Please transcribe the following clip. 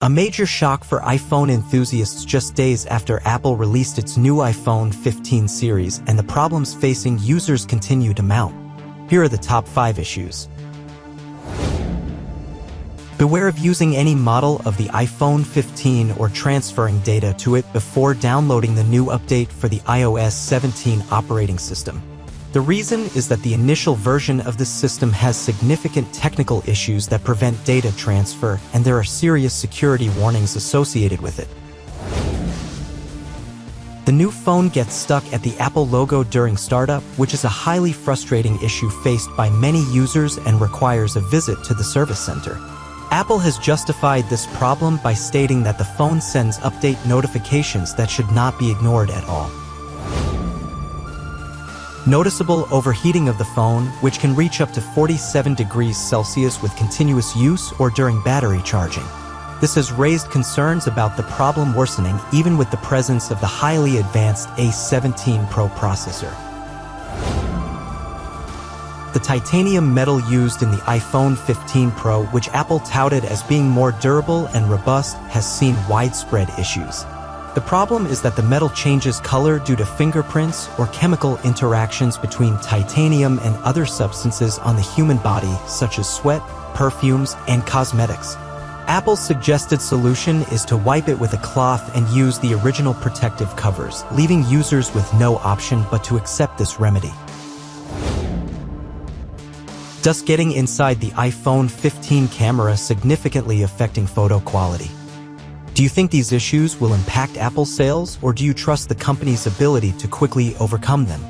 A major shock for iPhone enthusiasts just days after Apple released its new iPhone 15 series, and the problems facing users continue to mount. Here are the top 5 issues. Beware of using any model of the iPhone 15 or transferring data to it before downloading the new update for the iOS 17 operating system. The reason is that the initial version of this system has significant technical issues that prevent data transfer, and there are serious security warnings associated with it. The new phone gets stuck at the Apple logo during startup, which is a highly frustrating issue faced by many users and requires a visit to the service center. Apple has justified this problem by stating that the phone sends update notifications that should not be ignored at all. Noticeable overheating of the phone, which can reach up to 47 degrees Celsius with continuous use or during battery charging. This has raised concerns about the problem worsening even with the presence of the highly advanced A17 Pro processor. The titanium metal used in the iPhone 15 Pro, which Apple touted as being more durable and robust, has seen widespread issues. The problem is that the metal changes color due to fingerprints or chemical interactions between titanium and other substances on the human body, such as sweat, perfumes, and cosmetics. Apple's suggested solution is to wipe it with a cloth and use the original protective covers, leaving users with no option but to accept this remedy. Dust getting inside the iPhone 15 camera significantly affecting photo quality. Do you think these issues will impact Apple's sales, or do you trust the company's ability to quickly overcome them?